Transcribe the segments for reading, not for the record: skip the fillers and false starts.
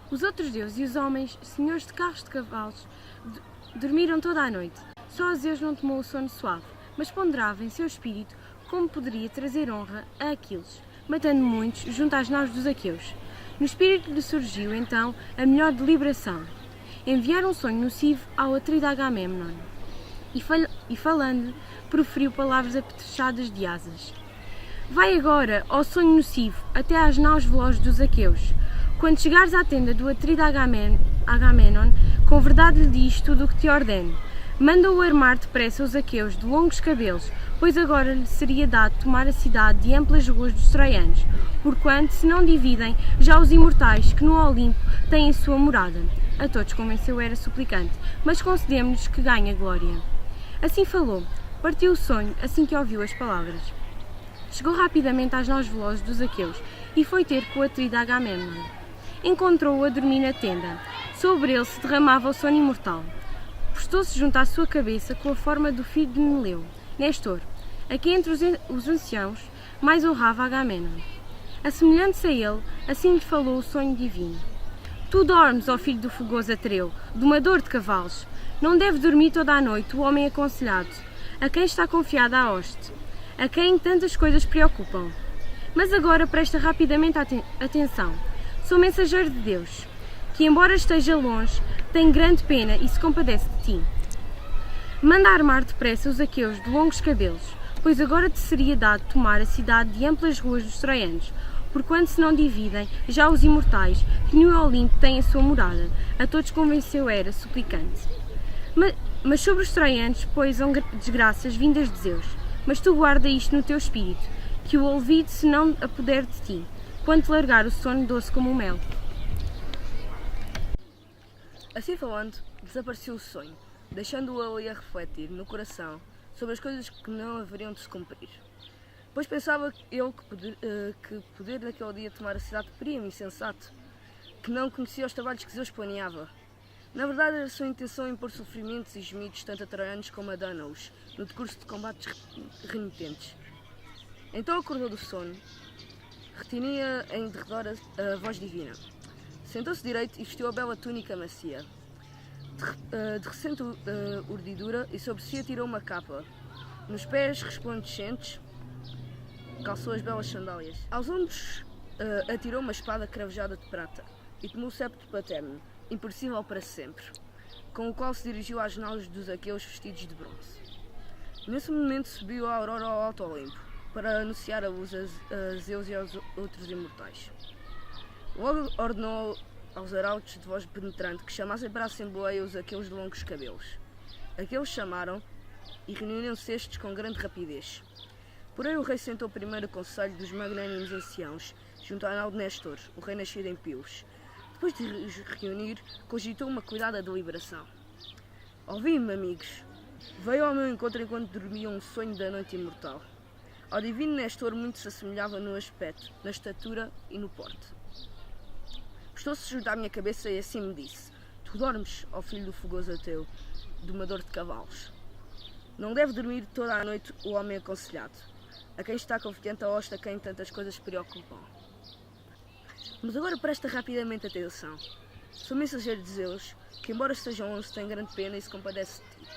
Os outros deuses e os homens, senhores de carros de cavalos, dormiram toda a noite. Só Zeus não tomou o sono suave, mas ponderava em seu espírito como poderia trazer honra a Aquiles, matando muitos junto às naus dos aqueus. No espírito lhe surgiu, então, a melhor deliberação: enviar um sonho nocivo ao atrida Agamemnon. E falando-lhe, proferiu palavras apetrechadas de asas. Vai agora, ó sonho nocivo, até às naus velozes dos aqueus. Quando chegares à tenda do atrida Agamenon, com verdade lhe diz tudo o que te ordeno. Manda-o armar depressa os aqueus de longos cabelos, pois agora lhe seria dado tomar a cidade de amplas ruas dos troianos, porquanto se não dividem já os imortais que no Olimpo têm a sua morada. A todos convenceu Hera suplicante, mas concedemos-nos que ganhe a glória. Assim falou, partiu o sonho assim que ouviu as palavras. Chegou rapidamente às naus velozes dos aqueus e foi ter com o atrida Agamemnon. Encontrou-o a dormir na tenda. Sobre ele se derramava o sono imortal. Postou-se junto à sua cabeça com a forma do filho de Neleu, Nestor, a quem entre os anciãos mais honrava Agamemnon. Assemelhando-se a ele, assim lhe falou o sonho divino. Tu dormes, ó filho do fogoso Atreu, domador de cavalos. Não deve dormir toda a noite o homem aconselhado, a quem está confiada a hoste, a quem tantas coisas preocupam. Mas agora presta rapidamente atenção. Sou mensageiro de Deus, que embora esteja longe, tem grande pena e se compadece de ti. Manda armar depressa os aqueus de longos cabelos, pois agora te seria dado tomar a cidade de amplas ruas dos troianos, porquanto se não dividem já os imortais, que no Olimpo têm a sua morada. A todos convenceu Hera, suplicante. Mas sobre os troianos poisam desgraças vindas de Zeus, mas tu guarda isto no teu espírito, que o olvide se não apodere de ti, quando te largar o sono doce como o mel. Assim falando, desapareceu o sonho, deixando-o ali a refletir no coração sobre as coisas que não haveriam de se cumprir. Pois pensava ele que poder naquele dia tomar a cidade primo insensato, que não conhecia os trabalhos que Zeus planeava. Na verdade, era a sua intenção impor sofrimentos e gemidos tanto a troianos como a Dânaos, no decurso de combates renitentes. Então acordou do sono, retinia em derredor a voz divina. Sentou-se direito e vestiu a bela túnica macia, de recente urdidura, e sobre si atirou uma capa. Nos pés resplandecentes, calçou as belas sandálias. Aos ombros atirou uma espada cravejada de prata e tomou o septo paterno, imperecível para sempre, com o qual se dirigiu às naus dos aqueus vestidos de bronze. Nesse momento subiu a aurora ao alto Olimpo, para anunciar a luz a Zeus e aos outros imortais. Logo ordenou aos arautos de voz penetrante que chamassem para a assembleia os aqueus de longos cabelos. Aqueles chamaram e reuniram-se estes com grande rapidez. Porém o rei sentou primeiro o conselho dos magnânimos anciãos, junto à nau de Nestor, o rei nascido em Pilos. Depois de os reunir, cogitou uma cuidada deliberação. Ouvi-me, amigos. Veio ao meu encontro enquanto dormia um sonho da noite imortal. Ao divino Nestor muito se assemelhava no aspecto, na estatura e no porte. Postou-se junto à minha cabeça e assim me disse: Tu dormes, ó filho do fogoso Ateu, domador de cavalos. Não deve dormir toda a noite o homem aconselhado, a quem está confiante a hoste a quem tantas coisas preocupam. Mas agora presta rapidamente atenção. Sou mensageiro de Zeus, que embora esteja longe tem grande pena e se compadece de ti.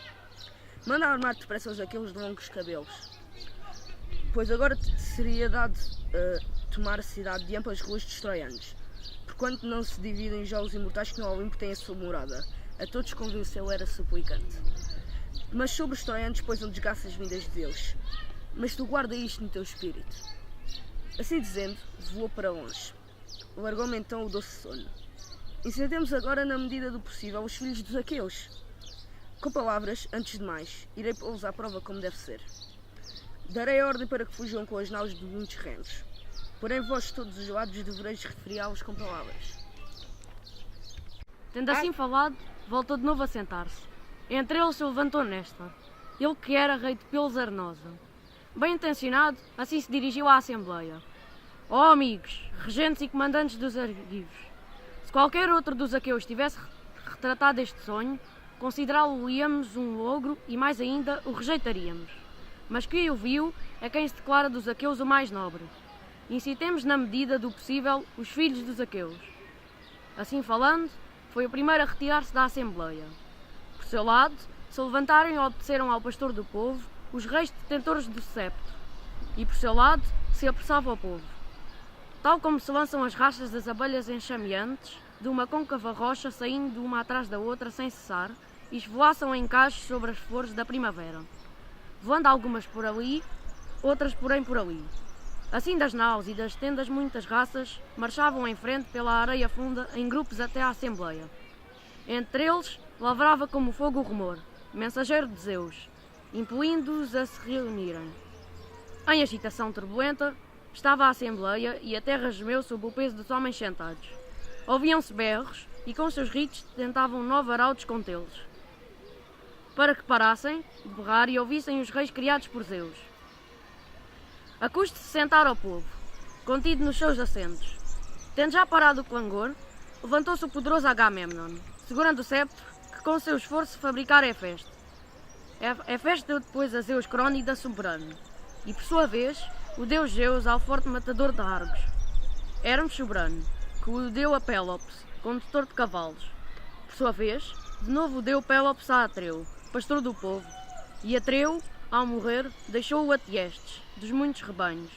Manda armar depressa os aqueles de longos cabelos, pois agora te seria dado tomar a cidade de amplas ruas dos troianos, porquanto não se dividem já os imortais que no Olimpo têm a sua morada. A todos convenceu Hera suplicante. Mas sobre os troianos poisam desgraças vindas de Deus, mas tu guarda isto no teu espírito. Assim dizendo, voou para longe. Largou-me então o doce sono. Incendemos agora, na medida do possível, os filhos dos aqueus. Com palavras, antes de mais, irei pô-los à prova como deve ser. Darei ordem para que fujam com as naus de muitos remos. Porém vós todos os lados devereis referiá-los com palavras. Tendo assim falado, voltou de novo a sentar-se. Entre eles se levantou Nestor, ele que era rei de Pilos Arnosa. Bem intencionado, assim se dirigiu à Assembleia. Ó amigos, regentes e comandantes dos argivos, se qualquer outro dos aqueus tivesse retratado este sonho, considerá-lo-íamos um logro e mais ainda o rejeitaríamos. Mas quem o viu é quem se declara dos aqueus o mais nobre. Incitemos na medida do possível os filhos dos aqueus. Assim falando, foi o primeiro a retirar-se da Assembleia. Por seu lado, se levantaram e obedeceram ao pastor do povo os reis detentores do sceptro, e por seu lado se apressava ao povo. Tal como se lançam as rachas das abelhas enxameantes de uma côncava rocha saindo uma atrás da outra sem cessar e esvoaçam em cachos sobre as flores da primavera, voando algumas por ali, outras porém por ali. Assim das naus e das tendas muitas raças marchavam em frente pela areia funda em grupos até à Assembleia. Entre eles lavrava como fogo o rumor, mensageiro de Zeus, impelindo-os a se reunirem. Em agitação turbulenta estava a Assembleia e a terra gemeu sob o peso dos homens sentados. Ouviam-se berros e com seus ritos tentavam nove arautos contê-los, para que parassem de berrar e ouvissem os reis criados por Zeus. Acuste-se sentar ao povo, contido nos seus assentos. Tendo já parado o clangor, levantou-se o poderoso Agamemnon, segurando o sceptro que com seu esforço fabricara Hefesto. Hefesto deu depois a Zeus Crónida soberano, e por sua vez o deus Zeus ao forte matador de Argos, Hermes soberano, que o deu a Pélops, condutor de cavalos. Por sua vez, de novo o deu Pélops a Atreu, pastor do povo, e Atreu, ao morrer, deixou-o a Tiestes, dos muitos rebanhos.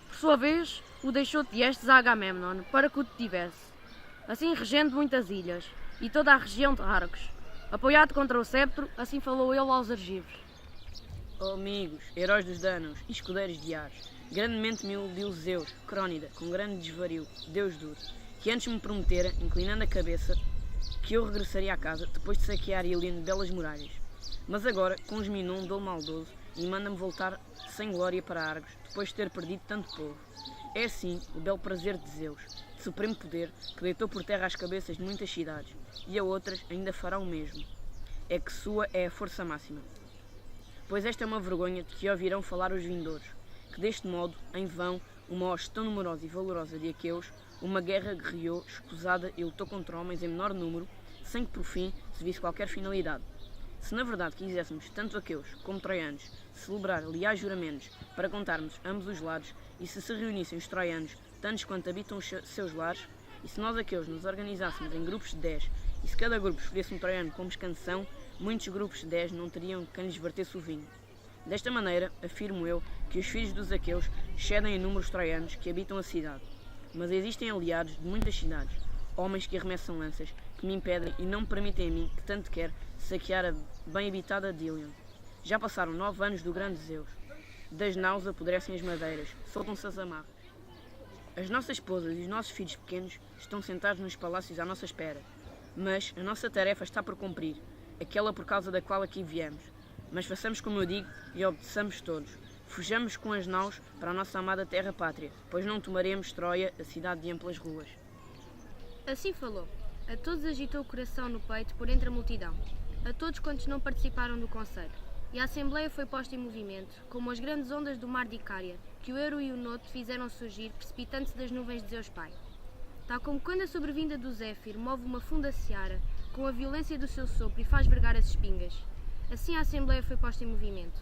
Por sua vez, o deixou Tiestes a Agamemnon, para que o detivesse, assim regendo muitas ilhas, e toda a região de Argos. Apoiado contra o sceptro, assim falou ele aos argivos. Oh amigos, heróis dos Dânaos e escudeiros de Ares, grandemente me iludiu Zeus, Crónida, com grande desvario, Deus duro, que antes me prometera, inclinando a cabeça, que eu regressaria à casa depois de saquear Ilion de belas muralhas. Mas agora conjurou um dolo maldoso e manda-me voltar sem glória para Argos, depois de ter perdido tanto povo. É assim o belo prazer de Zeus, de supremo poder, que deitou por terra as cabeças de muitas cidades, e a outras ainda fará o mesmo. É que sua é a força máxima. Pois esta é uma vergonha de que ouvirão falar os vindouros, que deste modo, em vão, uma hoste tão numerosa e valorosa de aqueus, uma guerra guerreou, escusada e lutou contra homens em menor número, sem que por fim se visse qualquer finalidade. Se na verdade quiséssemos, tanto aqueus como troianos, celebrar leais juramentos para contarmos ambos os lados, e se reunissem os troianos, tantos quanto habitam os seus lares, e se nós aqueus nos organizássemos em grupos de 10, e se cada grupo escolhesse um troiano como escanção, muitos grupos de 10 não teriam quem lhes vertesse o vinho. Desta maneira, afirmo eu que os filhos dos aqueus excedem em número os troianos que habitam a cidade. Mas existem aliados de muitas cidades, homens que arremessam lanças, que me impedem e não me permitem a mim, que tanto quero, saquear a bem habitada de Ilion. Já passaram 9 anos do grande Zeus. Das naus apodrecem as madeiras, soltam-se as amarras. As nossas esposas e os nossos filhos pequenos estão sentados nos palácios à nossa espera. Mas a nossa tarefa está por cumprir, aquela por causa da qual aqui viemos. Mas façamos como eu digo e obedeçamos todos. Fujamos com as naus para a nossa amada terra-pátria, pois não tomaremos Troia, a cidade de amplas ruas. Assim falou. A todos agitou o coração no peito por entre a multidão, a todos quantos não participaram do conselho. E a Assembleia foi posta em movimento, como as grandes ondas do mar de Icária, que o Euro e o Noto fizeram surgir, precipitando-se das nuvens de Zeus Pai. Tal como quando a sobrevinda do Zéfiro move uma funda seara, com a violência do seu sopro e faz vergar as espingas, assim a Assembleia foi posta em movimento.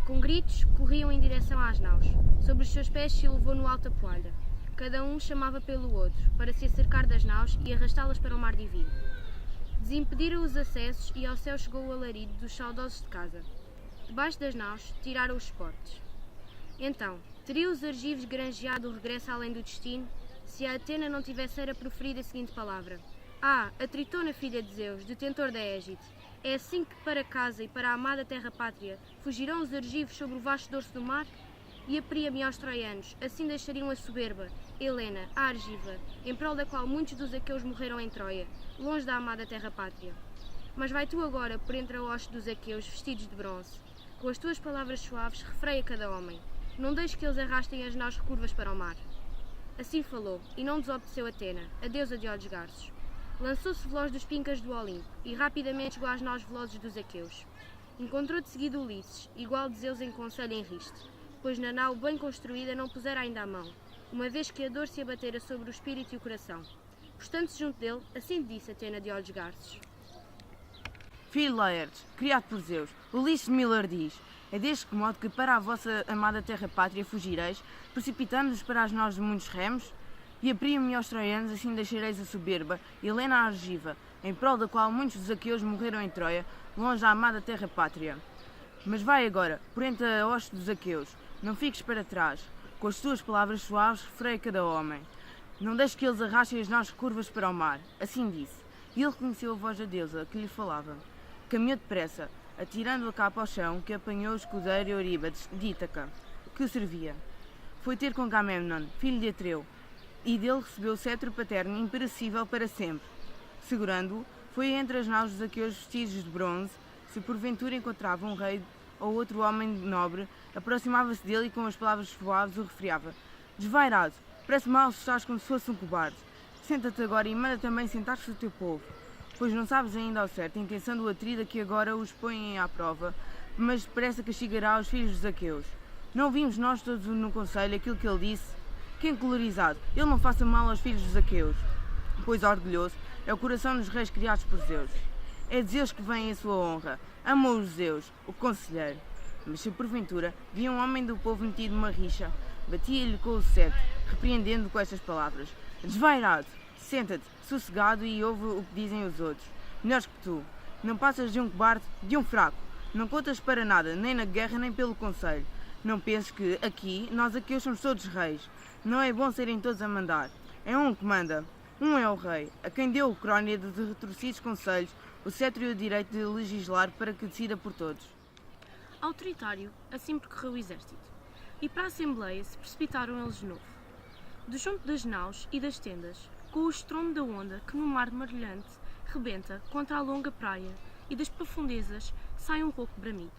Com gritos, corriam em direção às naus. Sobre os seus pés se elevou no alta poalha. Cada um chamava pelo outro, para se acercar das naus e arrastá-las para o mar divino. Desimpediram os acessos e ao céu chegou o alarido dos saudosos de casa. Debaixo das naus, tiraram os suportes. Então, teriam os argivos granjeado o regresso além do destino, se a Atena não tivesse era proferido a seguinte palavra: Ah, a Tritona, filha de Zeus, detentor da Égide, é assim que para casa e para a amada terra-pátria fugirão os argivos sobre o vasto dorso do mar? E a Príame aos troianos, assim deixariam a soberba, Helena, a argiva, em prol da qual muitos dos aqueus morreram em Troia, longe da amada terra-pátria. Mas vai tu agora por entre a hoste dos aqueus vestidos de bronze. Com as tuas palavras suaves refreia cada homem. Não deixes que eles arrastem as naus recurvas para o mar. Assim falou, e não desobedeceu Atena, a deusa de olhos garços. Lançou-se veloz dos pincas do Olimpo, e rapidamente chegou às naus velozes dos aqueus. Encontrou de seguida Ulisses, igual de Zeus em conselho em riste, pois na nau bem construída não pusera ainda a mão, uma vez que a dor se abatera sobre o espírito e o coração. Postando-se junto dele, assim disse Atena de olhos garços: Filho de Laertes, criado por Zeus, Ulisses Miller diz: é deste modo que para a vossa amada terra-pátria fugireis, precipitando-vos para as naus de muitos remos? E apriem-me aos troianos, assim deixareis a soberba, e Helena a argiva, em prol da qual muitos dos aqueus morreram em Troia, longe da amada terra pátria. Mas vai agora, por entre a hoste dos aqueus, não fiques para trás, com as tuas palavras suaves refreia cada homem. Não deixes que eles arrastem as naus curvas para o mar. Assim disse, e ele reconheceu a voz da deusa que lhe falava. Caminhou depressa, atirando a capa ao chão, que apanhou o escudeiro Euríbates de Ítaca, que o servia. Foi ter com Agamemnon, filho de Atreu, e dele recebeu o cetro paterno imperecível para sempre. Segurando-o, foi entre as naus dos aqueus vestidos de bronze, se porventura encontrava um rei ou outro homem nobre, aproximava-se dele e com as palavras suaves o refriava. Desvairado, parece mal se estás como se fosse um cobarde. Senta-te agora e manda também sentar-se o teu povo, pois não sabes ainda ao certo a intenção do Atrida que agora os põem à prova, mas depressa castigará os filhos dos aqueus. Não vimos nós todos no conselho aquilo que ele disse? Que encolorizado, ele não faça mal aos filhos dos aqueus, pois orgulhoso é o coração dos reis criados por Zeus. É de Zeus que vem a sua honra, amam os Zeus, o conselheiro. Mas se porventura via um homem do povo metido numa rixa, batia-lhe com o cetro, repreendendo-o com estas palavras. Desvairado, senta-te, sossegado e ouve o que dizem os outros. Melhores que tu, não passas de um cobarde, de um fraco. Não contas para nada, nem na guerra, nem pelo conselho. Não penses que, aqui, nós aqui somos todos reis. Não é bom serem todos a mandar. É um que manda. Um é o rei, a quem deu o crónida de retorcidos conselhos, o cetro e o direito de legislar para que decida por todos. Autoritário, assim percorreu o exército, e para a Assembleia se precipitaram eles de novo. Do junto das naus e das tendas, com o estrondo da onda que no mar marulhante rebenta contra a longa praia e das profundezas sai um rouco bramido.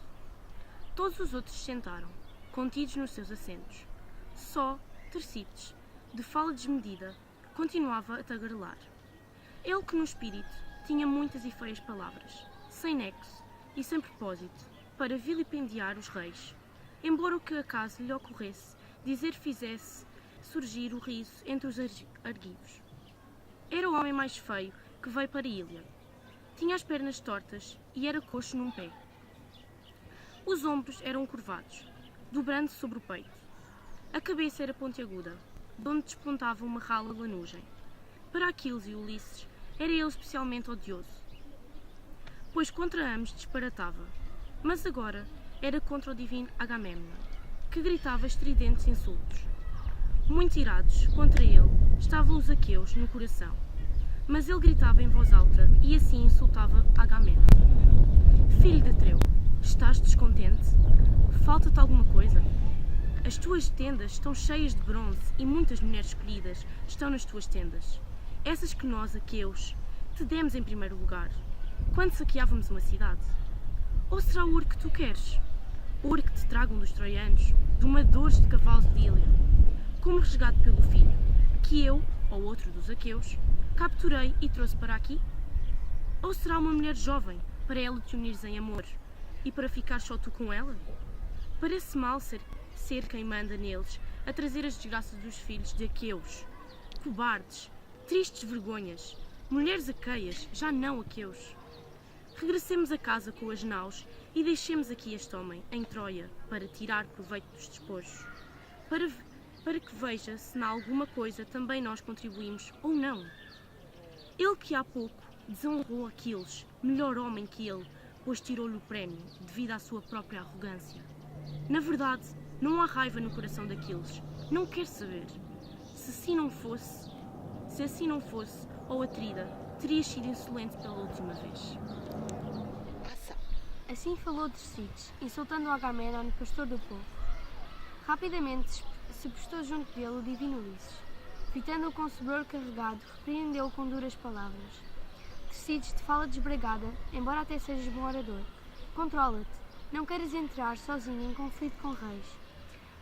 Todos os outros se sentaram, contidos nos seus assentos. Só Tercites, de fala desmedida, continuava a tagarelar. Ele que no espírito tinha muitas e feias palavras, sem nexo e sem propósito, para vilipendiar os reis, embora o que acaso lhe ocorresse dizer fizesse surgir o riso entre os argivos. Era o homem mais feio que veio para Ília. Tinha as pernas tortas e era coxo num pé. Os ombros eram curvados, dobrando-se sobre o peito. A cabeça era pontiaguda, de onde despontava uma rala lanugem. Para Aquiles e Ulisses era ele especialmente odioso, pois contra ambos disparatava, mas agora era contra o divino Agamemnon, que gritava estridentes insultos. Muito irados contra ele estavam os aqueus no coração, mas ele gritava em voz alta e assim insultava Agamemnon. Filho de Atreu, estás descontente? Falta-te alguma coisa? As tuas tendas estão cheias de bronze e muitas mulheres escolhidas estão nas tuas tendas. Essas que nós, aqueus, te demos em primeiro lugar, quando saqueávamos uma cidade. Ou será o ouro que tu queres? O ouro que te tragam dos troianos, domadores de cavalos de Ília, como resgate pelo filho, que eu, ou outro dos aqueus, capturei e trouxe para aqui? Ou será uma mulher jovem, para ela te unires em amor, e para ficar só tu com ela? Parece mal ser quem manda neles a trazer as desgraças dos filhos de aqueus. Cobardes, tristes vergonhas, mulheres aqueias, já não aqueus. Regressemos a casa com as naus e deixemos aqui este homem, em Troia, para tirar proveito dos despojos. Para que veja se na alguma coisa também nós contribuímos ou não. Ele que há pouco desonrou Aquiles, melhor homem que ele, pois tirou-lhe o prémio devido à sua própria arrogância. Na verdade, não há raiva no coração de Aquiles, não quer saber. Se assim não fosse, ó Atrida, terias sido insolente pela última vez. Assim falou Tercites, insultando Agamemnon, pastor do povo. Rapidamente se postou junto dele o divino Ulisses. Fitando-o com sobrolho carregado, repreendeu-o com duras palavras. Tercites, de fala desbragada, embora até sejas bom orador, controla-te, não queiras entrar sozinho em conflito com reis,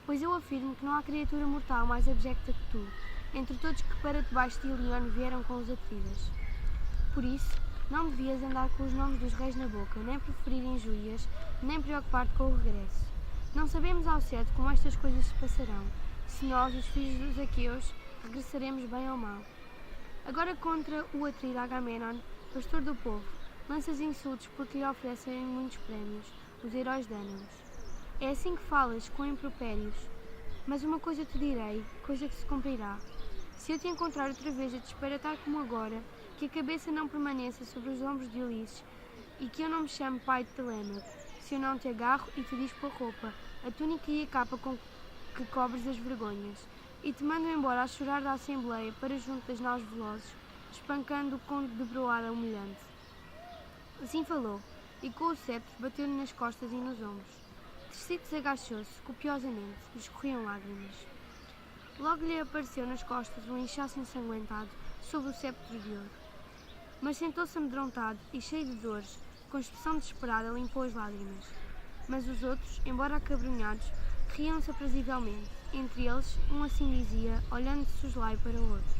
pois eu afirmo que não há criatura mortal mais abjecta que tu, entre todos que para debaixo de Ilione vieram com os Atridas. Por isso, não devias andar com os nomes dos reis na boca, nem preferir injúrias, nem preocupar-te com o regresso. Não sabemos ao certo como estas coisas se passarão, se nós, os filhos dos aqueus, regressaremos bem ou mal. Agora contra o Atrida Agamemnon, pastor do povo, lanças insultos porque lhe oferecem muitos prémios, os heróis dânamos. É assim que falas, com impropérios. Mas uma coisa te direi, coisa que se cumprirá. Se eu te encontrar outra vez a te espreitar como agora, que a cabeça não permaneça sobre os ombros de Ulisses e que eu não me chame pai de Telêmaco, se eu não te agarro e te dispo a roupa, a túnica e a capa com que cobres as vergonhas, e te mando embora a chorar da Assembleia para junto das naus velozes, espancando com debroada humilhante. Assim falou, e com o ceptre bateu-lhe nas costas e nos ombros. Tercites agachou-se copiosamente, e escorriam lágrimas. Logo lhe apareceu nas costas um inchaço ensanguentado sob o ceptre de ouro. Mas sentou-se amedrontado e cheio de dores, com expressão desesperada limpou as lágrimas. Mas os outros, embora acabrunhados, riam-se aprazivelmente. Entre eles, um assim dizia, olhando de soslaio para o outro.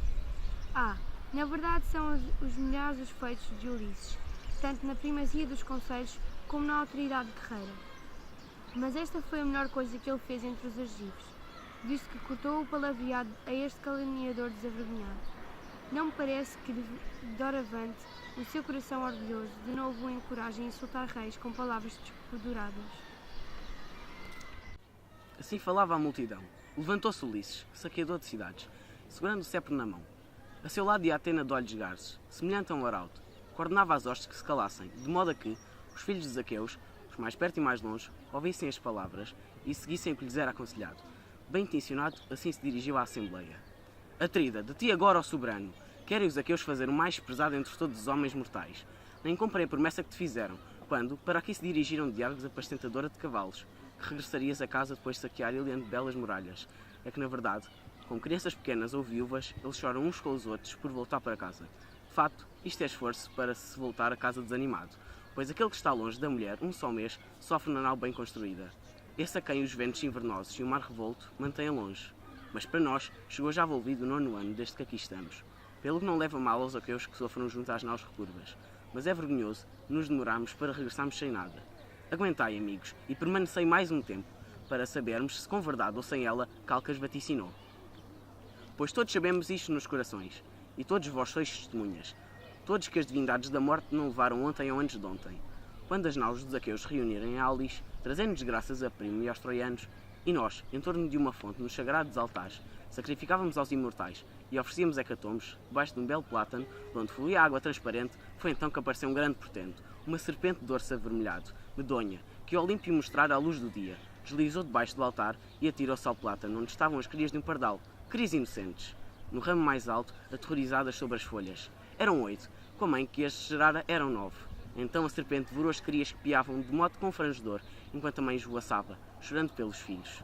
Na verdade são os melhores os feitos de Ulisses, tanto na primazia dos conselhos como na autoridade guerreira. Mas esta foi a melhor coisa que ele fez entre os argivos, visto que cortou o palavreado a este caluniador desavergonhado. Não me parece que, doravante, o seu coração orgulhoso de novo o encoraje a insultar reis com palavras despuduradas. Assim falava a multidão. Levantou-se Ulisses, saqueador de cidades, segurando o ceptre na mão. A seu lado ia Atena de olhos garzes, semelhante a um arauto. Coordenava as hostes que se calassem, de modo a que os filhos de Zaqueus, os mais perto e mais longe, ouvissem as palavras e seguissem o que lhes era aconselhado. Bem intencionado, assim se dirigiu à Assembleia. Atrida, de ti agora, ó soberano, querem os aqueus fazer o mais prezado entre todos os homens mortais. Nem comprei a promessa que te fizeram, quando, para aqui se dirigiram de Argos, apacentadora de cavalos, que regressarias a casa depois de saquear Ilion de belas muralhas. É que, na verdade, como crianças pequenas ou viúvas, eles choram uns com os outros por voltar para casa. De facto, isto é esforço para se voltar a casa desanimado, pois aquele que está longe da mulher um só mês sofre na nau bem construída. Esse a quem os ventos invernosos e o mar revolto mantêm longe. Mas para nós, chegou já volvido o 9º ano desde que aqui estamos. Pelo que não leva mal aos aqueus que sofram junto às naus recurvas. Mas é vergonhoso nos demorarmos para regressarmos sem nada. Aguentai, amigos, e permanecei mais um tempo, para sabermos se com verdade ou sem ela Calcas vaticinou. Pois todos sabemos isto nos corações, e todos vós sois testemunhas, todos que as divindades da morte não levaram ontem ou antes de ontem, quando as naus dos aqueus se reunirem em Aulis, trazendo desgraças a Príamo e aos troianos, e nós, em torno de uma fonte nos sagrados altares, sacrificávamos aos imortais e oferecíamos hecatombes, debaixo de um belo plátano, de onde fluía água transparente, foi então que apareceu um grande portento, uma serpente de dorso avermelhado, medonha, que ao Olímpio mostrara à luz do dia, deslizou debaixo do altar e atirou-se ao plátano, onde estavam as crias de um pardal, crias inocentes. No ramo mais alto, aterrorizadas sobre as folhas. Eram 8, com a mãe que as gerara eram 9. Então a serpente devorou as crias que piavam de modo confrangedor, enquanto a mãe esvoaçava, chorando pelos filhos.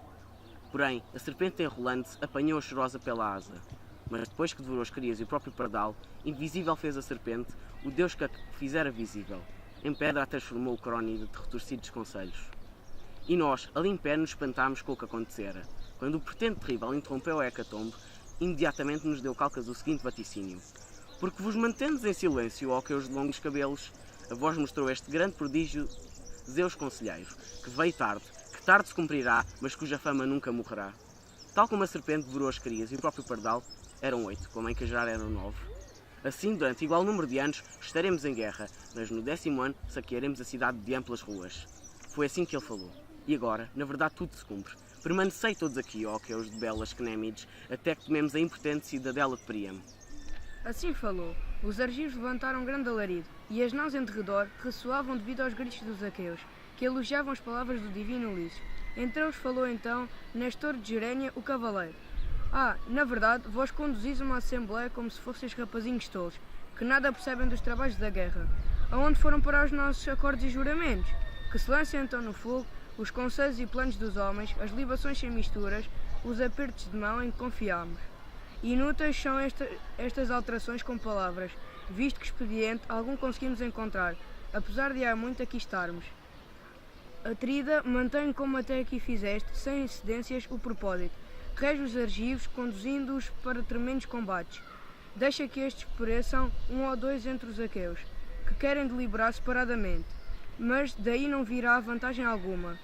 Porém, a serpente enrolando-se apanhou a chorosa pela asa. Mas depois que devorou as crias e o próprio pardal, invisível fez a serpente, o Deus que a fizera visível. Em pedra a transformou o Crónida de retorcidos conselhos. E nós, ali em pé, nos espantámos com o que acontecera. Quando o portento terrível interrompeu a hecatombe, imediatamente nos deu Calcas o seguinte vaticínio. Porque vos mantendes em silêncio, ó que os de longos cabelos, a vós mostrou este grande prodígio Zeus conselheiro, que veio tarde, que tarde se cumprirá, mas cuja fama nunca morrerá. Tal como a serpente devorou as crias e o próprio pardal, eram 8, como em que já eram 9. Assim, durante igual número de anos, estaremos em guerra, mas no 10º ano saquearemos a cidade de amplas ruas. Foi assim que ele falou. E agora, na verdade, tudo se cumpre. Permanecei todos aqui, ó que os de belas Cnémides, até que tomemos a importante cidadela de Príamo. Assim falou. Os argivos levantaram grande alarido, e as naus em derredor ressoavam devido aos gritos dos aqueus, que elogiavam as palavras do divino Ulisses. Entre eles falou então Nestor de Gerénia, o cavaleiro. Na verdade, vós conduzis uma assembleia como se fosseis rapazinhos tolos, que nada percebem dos trabalhos da guerra. Aonde foram parar os nossos acordos e juramentos? Que se lancem então no fogo os conselhos e planos dos homens, as libações sem misturas, os apertos de mão em que confiámos. Inúteis são estas alterações com palavras, visto que expediente algum conseguimos encontrar, apesar de há muito aqui estarmos. Atrida, mantém como até aqui fizeste, sem incidências, o propósito. Rege os argivos, conduzindo-os para tremendos combates. Deixa que estes pereçam 1 ou 2 entre os aqueus, que querem deliberar separadamente. Mas daí não virá vantagem alguma.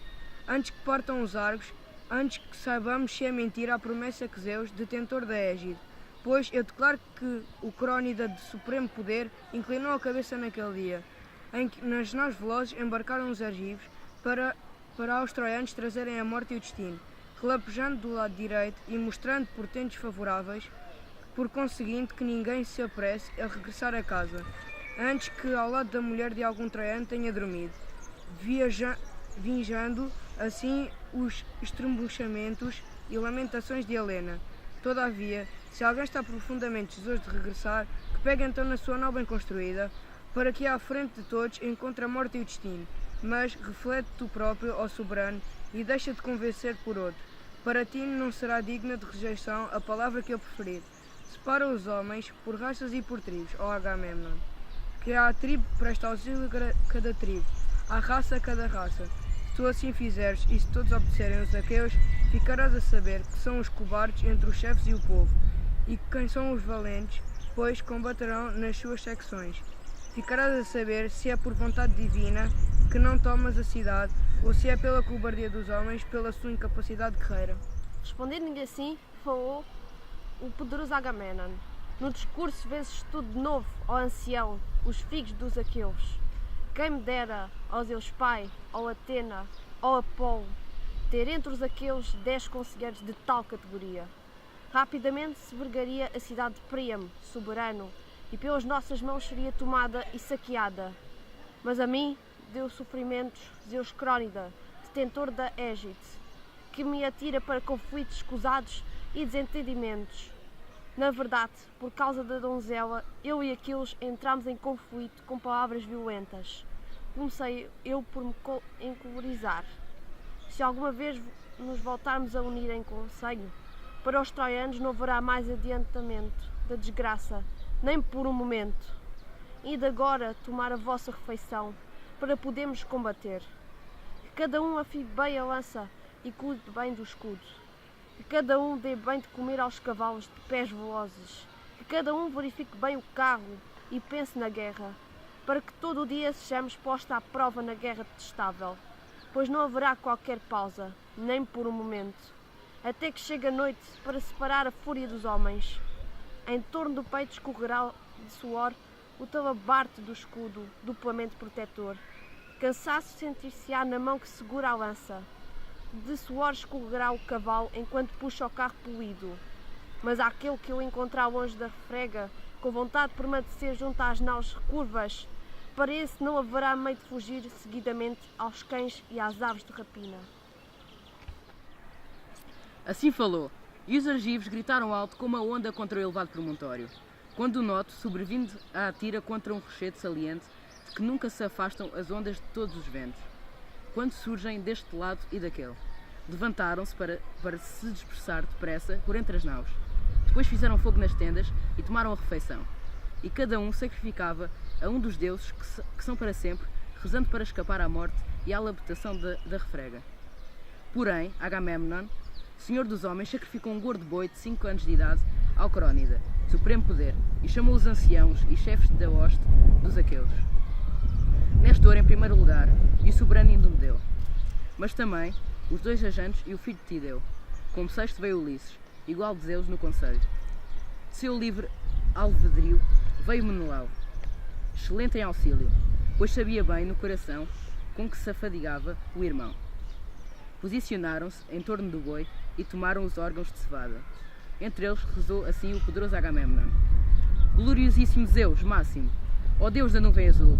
Antes que partam os argos, antes que saibamos se é mentira a promessa que Zeus, detentor da égide, pois eu declaro que o Crónida de supremo poder inclinou a cabeça naquele dia, em que nas naus velozes embarcaram os argivos para aos troianos trazerem a morte e o destino, relapejando do lado direito e mostrando portentos favoráveis, por conseguinte que ninguém se apresse a regressar a casa, antes que ao lado da mulher de algum troiano tenha dormido, vinjando assim os estrebuchamentos e lamentações de Helena. Todavia, se alguém está profundamente desejoso de regressar, que pegue então na sua nau bem construída, para que à frente de todos encontre a morte e o destino, mas reflete tu próprio, ó soberano, e deixa de convencer por outro. Para ti não será digna de rejeição a palavra que eu preferir. Separa os homens por raças e por tribos, ó Agamemnon, que à tribo presta auxílio cada tribo, à raça cada raça. Se tu assim fizeres, e se todos obedecerem os aqueus, ficarás a saber que são os cobardes entre os chefes e o povo, e quem são os valentes, pois combaterão nas suas secções. Ficarás a saber se é por vontade divina que não tomas a cidade, ou se é pela cobardia dos homens, pela sua incapacidade guerreira. Respondendo-lhe assim, falou o poderoso Agamemnon. No discurso vezes tu de novo, ó ancião, os filhos dos aqueus. Quem me dera, ó Zeus Pai, ó Atena, ó Apolo, ter entre os aqueus 10 conselheiros de tal categoria. Rapidamente se vergaria a cidade de Príamo, soberano, e pelas nossas mãos seria tomada e saqueada. Mas a mim deu sofrimentos Zeus Crónida, detentor da Égide, que me atira para conflitos escusados e desentendimentos. Na verdade, por causa da donzela, eu e Aquiles entramos em conflito com palavras violentas. Comecei eu por me encolerizar. Se alguma vez nos voltarmos a unir em conselho, para os troianos não haverá mais adiantamento da desgraça, nem por um momento. E de agora tomar a vossa refeição, para podermos combater. Que cada um afie bem a lança e cuide bem do escudo. Que cada um dê bem de comer aos cavalos de pés velozes. Que cada um verifique bem o carro e pense na guerra, para que todo o dia sejamos postos à prova na guerra detestável, pois não haverá qualquer pausa, nem por um momento, até que chegue a noite para separar a fúria dos homens. Em torno do peito escorrerá de suor o talabarte do escudo, duplamente protetor. Cansaço sentir-se-á na mão que segura a lança. De suor escorrerá o cavalo enquanto puxa o carro polido. Mas àquele que eu encontrar longe da refrega, com vontade de permanecer junto às naus recurvas, para esse não haverá meio de fugir seguidamente aos cães e às aves de rapina. Assim falou, e os argivos gritaram alto como a onda contra o elevado promontório, quando o noto, sobrevindo a atira contra um rochedo saliente, de que nunca se afastam as ondas de todos os ventos, quando surgem deste lado e daquele. Levantaram-se para se dispersar depressa por entre as naus. Depois fizeram fogo nas tendas e tomaram a refeição. E cada um sacrificava a um dos deuses que são para sempre, rezando para escapar à morte e à labutação da refrega. Porém, Agamemnon, senhor dos homens, sacrificou um gordo boi de 5 anos de idade ao Crónida, supremo poder, e chamou os anciãos e chefes da hoste dos aqueus. Nestor em primeiro lugar, e o soberano Indumedeu, mas também os 2 ajantes e o filho de Tideu. Como sexto veio Ulisses, igual de Zeus no conselho. De seu livre alvedrio veio Menelau, excelente em auxílio, pois sabia bem no coração com que se afadigava o irmão. Posicionaram-se em torno do boi e tomaram os órgãos de cevada. Entre eles rezou assim o poderoso Agamemnon: Gloriosíssimo Zeus, máximo, ó Deus da nuvem azul,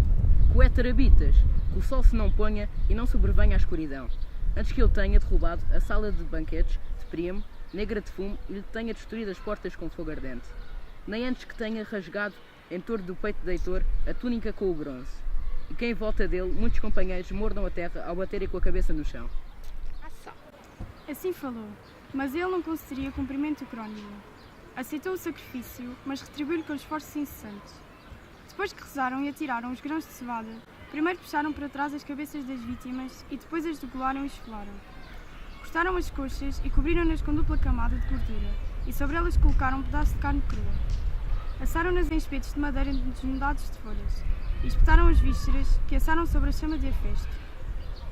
que o éter habitas, que o sol se não ponha e não sobrevenha a escuridão, antes que ele tenha derrubado a sala de banquetes de Príamo, negra de fumo, e lhe tenha destruído as portas com fogo ardente, nem antes que tenha rasgado em torno do peito de Heitor a túnica com o bronze, e que em volta dele muitos companheiros mordam a terra ao baterem com a cabeça no chão. Assim falou, mas ele não concederia cumprimento Crónida. Aceitou o sacrifício, mas retribuiu-lhe com esforços incessantes. Depois que rezaram e atiraram os grãos de cevada, primeiro puxaram para trás as cabeças das vítimas e depois as degolaram e esfolaram. Cortaram as coxas e cobriram-nas com dupla camada de gordura, e sobre elas colocaram um pedaço de carne crua. Assaram-nas em espetos de madeira desnudados de folhas, e espetaram as vísceras, que assaram sobre a chama de Hefesto.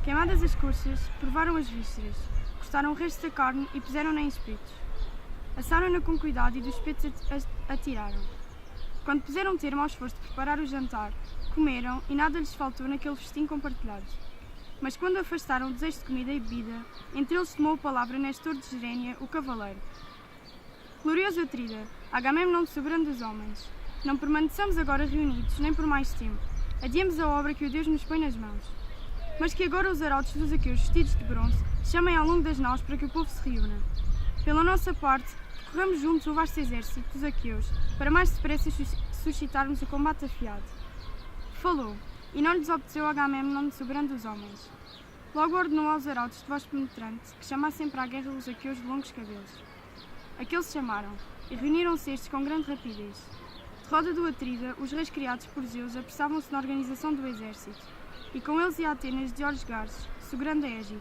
Queimadas as coxas, provaram as vísceras, cortaram o resto da carne e puseram-na em espetos. Assaram-na com cuidado e dos espetos atiraram. Quando puseram termo ao esforço de preparar o jantar, comeram e nada lhes faltou naquele festim compartilhado. Mas quando afastaram o desejo de comida e bebida, entre eles tomou a palavra Nestor de Gerênia, o cavaleiro. Glorioso Atrida, Agamemnon, soberano dos homens, não permaneçamos agora reunidos, nem por mais tempo. Adiemos a obra que o Deus nos põe nas mãos. Mas que agora os arautos dos aqueus vestidos de bronze chamem ao longo das naus para que o povo se reúna. Pela nossa parte, corramos juntos o vasto exército dos aqueus, para mais depressa suscitarmos o combate afiado. Falou, e não lhes obteceu Agamemnon, soberano dos homens. Logo ordenou aos arautos de voz penetrante que chamassem para a guerra os aqueus de longos cabelos. Aqueles chamaram, e reuniram-se estes com grande rapidez. De roda do Atrida, os reis criados por Zeus apressavam-se na organização do exército, e com eles ia Atenas de Orges Garces, soberano da Égito,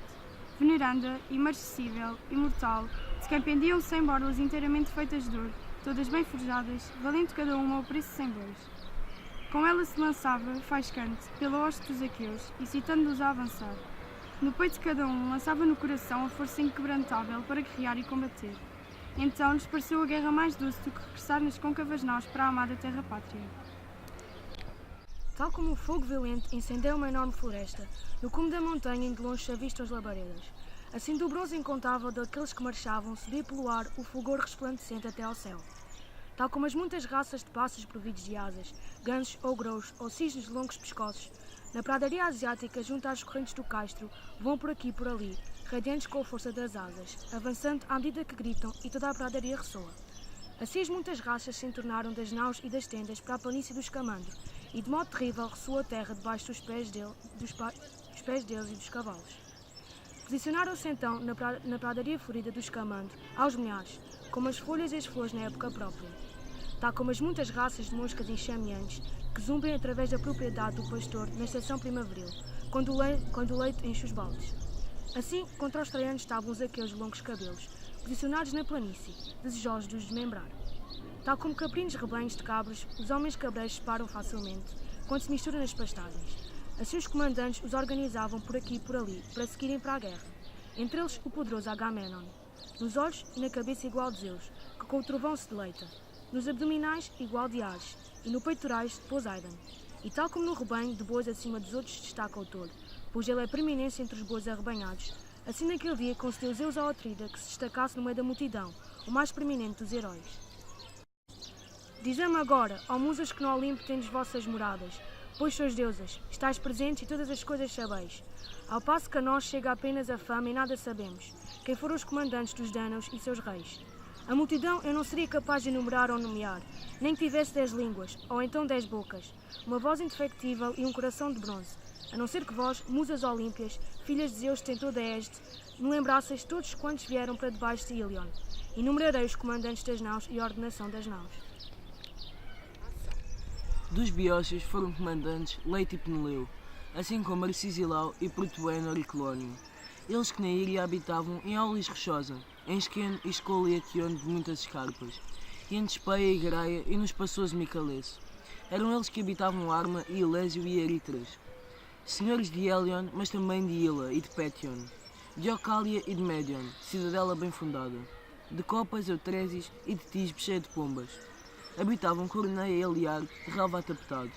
veneranda, imarcessível, imortal, de quem pendiam 100 borlas inteiramente feitas de ouro, todas bem forjadas, valendo cada uma ao preço de 100 bois. Com ela se lançava, faiscante, pela hoste dos aqueus, incitando-os a avançar. No peito de cada um lançava no coração a força inquebrantável para guerrear e combater. Então lhes pareceu a guerra mais doce do que regressar nas côncavas naus para a amada terra-pátria. Tal como o fogo violento incendeu uma enorme floresta, no cume da montanha em de longe se avistam as labaredas. Assim do bronze incontável daqueles que marchavam, subia pelo ar o fulgor resplandecente até ao céu. Tal como as muitas raças de pássaros providos de asas, gansos ou grous ou cisnes de longos pescoços, na pradaria asiática, junto às correntes do Castro, vão por aqui e por ali, radiantes com a força das asas, avançando à medida que gritam e toda a pradaria ressoa. Assim as muitas raças se entornaram das naus e das tendas para a planície do Escamandro, e de modo terrível ressoou a terra debaixo dos pés deles e dos cavalos. Posicionaram-se então na pradaria florida do Escamandro, aos milhares, como as folhas e as flores na época própria. Tal como as muitas raças de moscas enxameantes que zumbem através da propriedade do pastor na estação primaveril, quando o leite enche os baldes. Assim, contra os troianos estavam os aqueus de longos cabelos, posicionados na planície, desejosos de os desmembrar. Tal como caprinos rebanhos de cabras, os homens cabreiros param facilmente, quando se misturam nas pastagens. Assim os comandantes os organizavam por aqui e por ali, para seguirem para a guerra. Entre eles o poderoso Agamemnon. Nos olhos e na cabeça igual de Zeus, que com o trovão se deleita. Nos abdominais igual de Ares, e no peitorais de Poseidon. E tal como no rebanho de bois acima dos outros destaca o touro, pois ele é preeminência entre os bois arrebanhados, assim naquele dia concedeu Zeus ao Atrida que se destacasse no meio da multidão, o mais preeminente dos heróis. Dizei-me agora, ó musas que no Olimpo tendes vossas moradas, pois sois deusas, estáis presentes e todas as coisas sabeis. Ao passo que a nós chega apenas a fama e nada sabemos, quem foram os comandantes dos Dânaos e seus reis. A multidão eu não seria capaz de enumerar ou nomear, nem que tivesse 10 línguas, ou então 10 bocas, uma voz indefectível e um coração de bronze, a não ser que vós, musas olímpias, filhas de Zeus tentor da Égide, me lembrasseis todos quantos vieram para debaixo de Ilion, e numerarei os comandantes das naus e a ordenação das naus. Dos Beócios foram comandantes Leite e Peneleu, assim como Arcisilau e Protoénor e Clónio. Eles que na ilha habitavam em Aulis Rochosa, em Esqueno e Escoliaquione de muitas escarpas, e em Despeia e Graia e nos Passos Micalês. Eram eles que habitavam Arma e Elésio e Eritras, senhores de Hélion, mas também de Ila e de Pétion, de Ocália e de Médion, cidadela bem fundada, de Copas, Eutrésis e de Tisbe cheia de pombas. Habitavam Corneia e Eliar, de relva atapetado,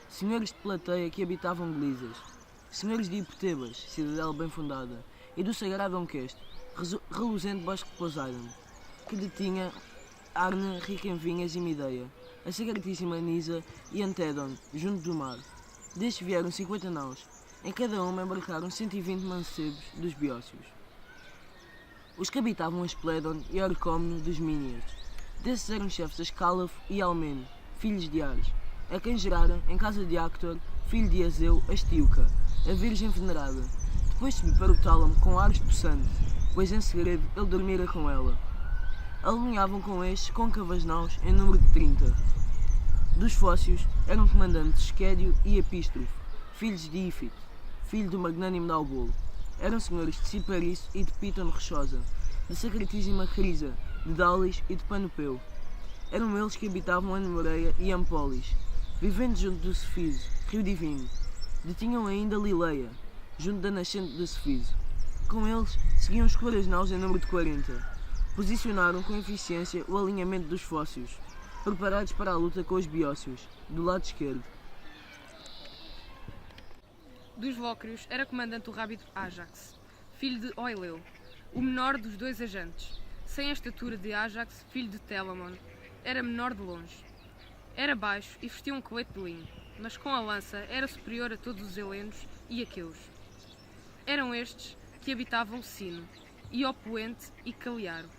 senhores de Plateia que habitavam Glisas, senhores de Hipotebas, cidadela bem fundada, e do sagrado Onqueste, reluzente bosque de Poseidon, que detinha Arne rica em vinhas e Mideia, a sacratíssima Nisa e Antédon, junto do mar. Destes vieram 50 naus, em cada uma embarcaram 120 mancebos dos Beócios. Os que habitavam Esplédon e Orcómeno dos Mínias. Desses eram chefes Ascálafo e Almeno, filhos de Ares, a quem geraram, em casa de Actor, filho de Azeu, Astíoca, a virgem venerada. Depois subiu para o tálamo com Ares possante, pois em segredo ele dormira com ela. Alinhavam com estes côncavas naus em número de 30. Dos Fócios eram comandantes Esquédio e Epístrofo, filhos de Ífito, filho do magnânimo Daubolo. Eram senhores de Cipariço e de Pítone Rochosa, de Sacratíssima Crisa, de Dális e de Panopeu. Eram eles que habitavam Anemoreia e Ampolis, vivendo junto do Cefiso, rio divino. Detinham ainda Lileia, junto da nascente do Cefiso. Com eles seguiam os claros naus em número de 40. Posicionaram com eficiência o alinhamento dos Fócios, preparados para a luta com os Beócios, do lado esquerdo. Dos Lócrios era comandante o rábido Ájax, filho de Oileu, o menor dos dois agentes, sem a estatura de Ájax, filho de Telamon, era menor de longe. Era baixo e vestia um colete de linho, mas com a lança era superior a todos os helenos e aqueus. Eram estes que habitavam Sino, Iopoente e Caliaro,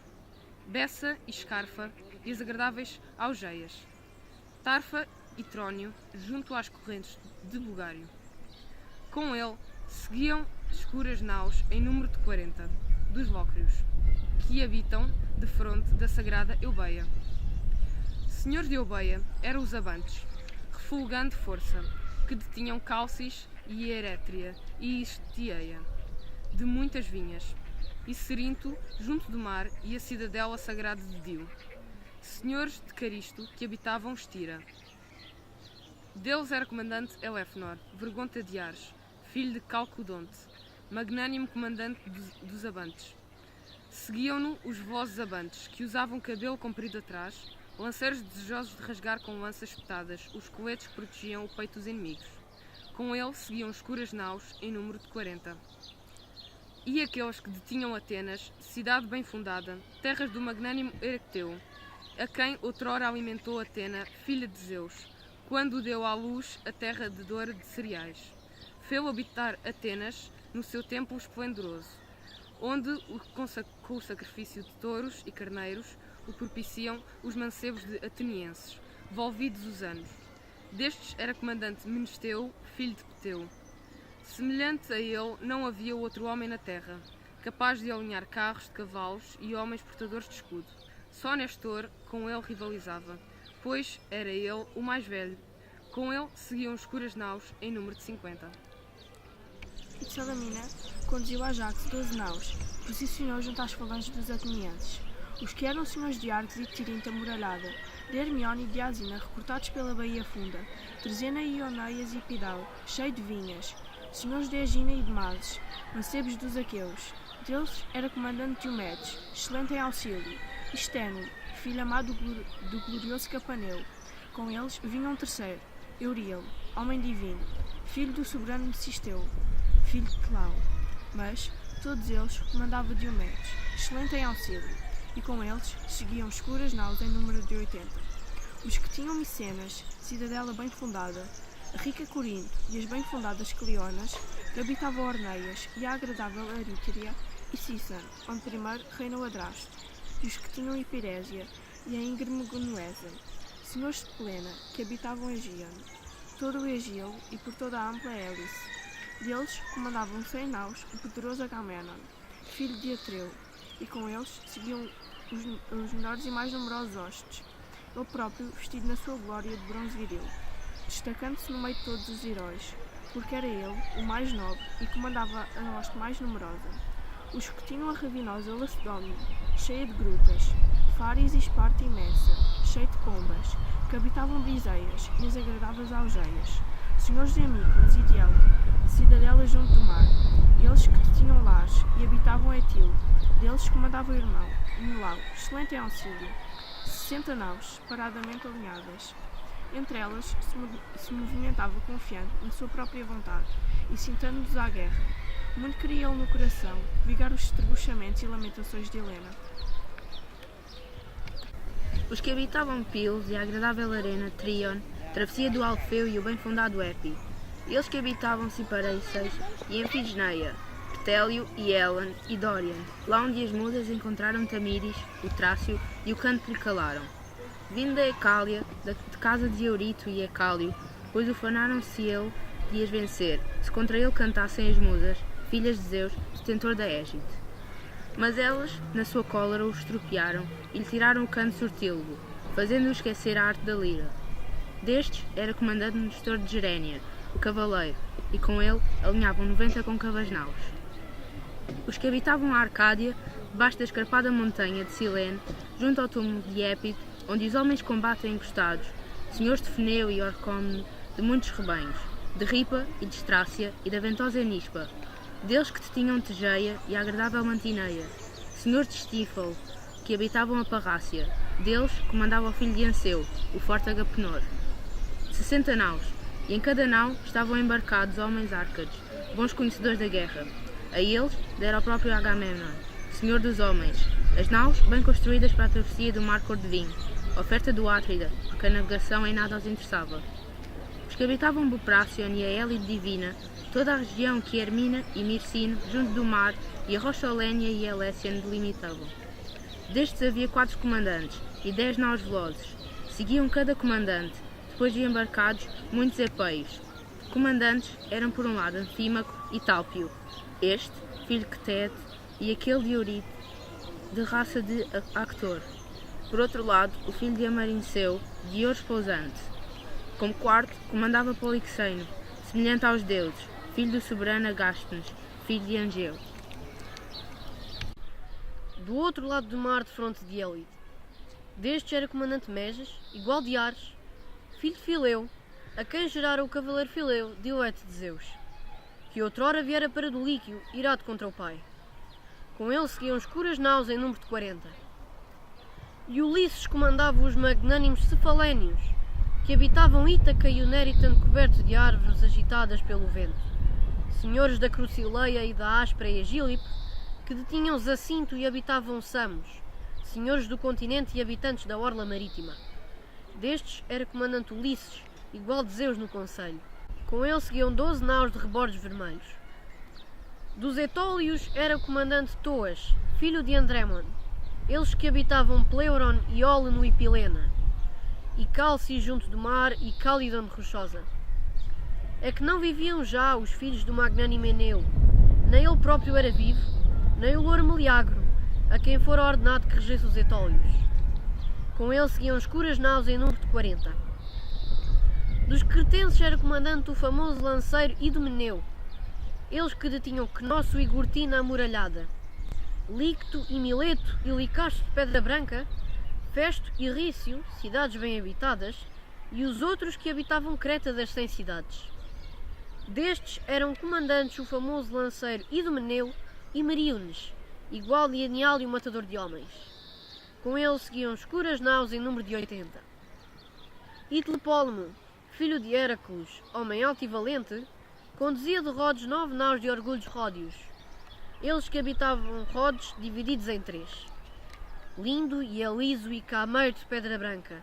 Bessa e Escarfa e as agradáveis Augeias, Tarfa e Trónio, junto às correntes de Bugário. Com ele seguiam escuras naus em número de 40, dos Lócrios, que habitam defronte da sagrada Eubeia. Senhores de Eubeia eram os Abantes, refulgante força, que detinham Calcis e Erétria e Istieia, de muitas vinhas, e Cerinto, junto do mar, e a cidadela sagrada de Dio, senhores de Caristo, que habitavam Estira. Deles era comandante Elefnor, Vergonta de Ares, filho de Calcodonte, magnânimo comandante dos Abantes. Seguiam-no os velozes Abantes, que usavam cabelo comprido atrás, lanceiros desejosos de rasgar com lanças espetadas os coletes que protegiam o peito dos inimigos. Com ele seguiam escuras naus em número de 40. E aqueles que detinham Atenas, cidade bem fundada, terras do magnânimo Erecteu, a quem outrora alimentou Atena, filha de Zeus, quando deu à luz a terra de dor de cereais. Fê-lo habitar Atenas no seu templo esplendoroso, onde, com o sacrifício de touros e carneiros, o propiciam os mancebos de atenienses, volvidos os anos. Destes era comandante Menesteu, filho de Pteu. Semelhante a ele não havia outro homem na terra, capaz de alinhar carros de cavalos e homens portadores de escudo. Só Nestor com ele rivalizava, pois era ele o mais velho. Com ele seguiam escuras naus em número de 50. Salamina conduziu a Ajax 12 naus, posicionou junto às falanges dos atenienses. Os que eram senhores de Arcos e de Tirinta muralhada, de Hermione e de Asina, recortados pela Baía Funda, Trezena e Ioneias e Pidal, cheio de vinhas, senhores de Egina e de Mazes, mancebos dos aqueus. Deles era comandante Diomedes, excelente em auxílio, e Sténulo, filho amado do glorioso Capaneu. Com eles vinha um terceiro, Eurielo, homem divino, filho do soberano Cisteu, filho de Clau. Mas todos eles comandava Diomedes, excelente em auxílio, e com eles seguiam escuras naus em número de 80. Os que tinham Micenas, cidadela bem fundada, a rica Corinto e as bem fundadas Cleonas, que habitavam Orneias e a agradável Aríteria e Cícero, onde primeiro reinou Adrasto, e os que tinham Epirésia e a íngreme Gonuesa, senhores de Pelena, que habitavam Egiano, todo o Egeu e por toda a ampla hélice. Deles comandavam 100 naus o poderoso Agamenon, filho de Atreu, e com eles seguiam os melhores e mais numerosos hostes, ele próprio vestido na sua glória de bronze viril, destacando-se no meio de todos os heróis, porque era ele o mais nobre e comandava a hoste mais numerosa. Os que tinham a ravinosa Lacedómia, cheia de grutas, Fares e Esparta imensa, cheia de pombas, que habitavam Biseias e as agradáveis Augeias, senhores de Amícolas e de Elba, cidadela junto do mar, eles que tinham lares e habitavam Etilo, deles comandava o irmão, Melau, excelente em auxílio, 60 naus, paradamente alinhadas. Entre elas se movimentava confiante na sua própria vontade e cintando-nos à guerra. Muito queria ele no coração vigar os estrebuchamentos e lamentações de Helena. Os que habitavam Pilos e a agradável arena Trion, travessia do Alfeu e o bem fundado Épi. Eles que habitavam Cipareiceis e Anfisneia, Ptélio e Elan e Dorian, lá onde as musas encontraram Tamíris, o Trácio e o canto que lhe calaram. Vindo da Ecália, de casa de Eurito e Ecálio, pois ufanaram-se ele de as vencer, se contra ele cantassem as musas, filhas de Zeus, detentor da Égide. Mas elas, na sua cólera, o estropiaram e lhe tiraram o canto sortílego, fazendo-o esquecer a arte da lira. Destes era comandante Nestor de Gerénia, o cavaleiro, e com ele alinhavam 90 côncavas naus. Os que habitavam a Arcádia, debaixo da escarpada montanha de Silene, junto ao túmulo de Épito, onde os homens combatem encostados, senhores de Feneu e Orcómeno, de muitos rebanhos, de Ripa e de Estrácia e da ventosa Nispa, deles que detinham Tegeia e a agradável Mantineia, senhores de Estífalo, que habitavam a Parrácia, deles comandava o filho de Anseu, o forte Agapenor. 60 naus, e em cada nau estavam embarcados homens árcades, bons conhecedores da guerra. A eles dera o próprio Agamemnon, senhor dos homens, as naus bem construídas para a travessia do mar cor de vinho, oferta do Átrida, porque a navegação em nada os interessava. Os que habitavam Bupracion e a Hélide Divina, toda a região que Hermina e Mircino, junto do mar, e a Rocholénia e a Eléciane delimitavam. Destes havia 4 comandantes e 10 naus velozes. Seguiam cada comandante, depois de embarcados, muitos epeios. Comandantes eram por um lado Antímaco e Tálpio, este, filho de Quetete, e aquele de Eurite, de raça de Actor. Por outro lado, o filho de Amarinceu, de Diores Pousante. Como quarto, comandava Polixeno, semelhante aos deuses, filho do soberano Agástenes, filho de Angeu. Do outro lado do mar, de fronte de Élide. Destes era comandante Meges, igual de Ares, filho de Fileu, a quem gerara o cavaleiro Fileu, dileto de Zeus, que outrora viera para do Líquio, irado contra o pai. Com ele seguiam escuras naus em número de 40. E Ulisses comandava os magnânimos Cefalénios, que habitavam Ítaca e o Nériton coberto de árvores agitadas pelo vento, senhores da Crucileia e da Áspera e Agílipe, que detinham Zacinto e habitavam Samos, senhores do continente e habitantes da orla marítima. Destes era comandante Ulisses, igual de Zeus no conselho. Com ele seguiam 12 naus de rebordos vermelhos. Dos Etólios era o comandante Toas, filho de Andrémon, eles que habitavam Pleuron e Óleno e Pilena, e Calci junto do mar e Cálidon rochosa. É que não viviam já os filhos do magnânimo Eneu, nem ele próprio era vivo, nem o louro Meleagro, a quem fora ordenado que regesse os Etólios. Com ele seguiam escuras naus em número de 40. Dos cretenses era comandante o famoso lanceiro Idomeneu, eles que detinham Cnosso e Gortina amuralhada, Licto e Mileto e Licasto de Pedra Branca, Festo e Rício, cidades bem habitadas, e os outros que habitavam Creta das 100 cidades. Destes eram comandantes o famoso lanceiro Idomeneu e Meríones, igual de Anial e o matador de homens. Com ele seguiam escuras naus em número de 80. E Tlepólemo, filho de Hércules, homem alto e valente, conduzia de Rodes 9 naus de orgulhos ródios, eles que habitavam Rodes divididos em 3. Lindo e aliso e cameiro de pedra branca.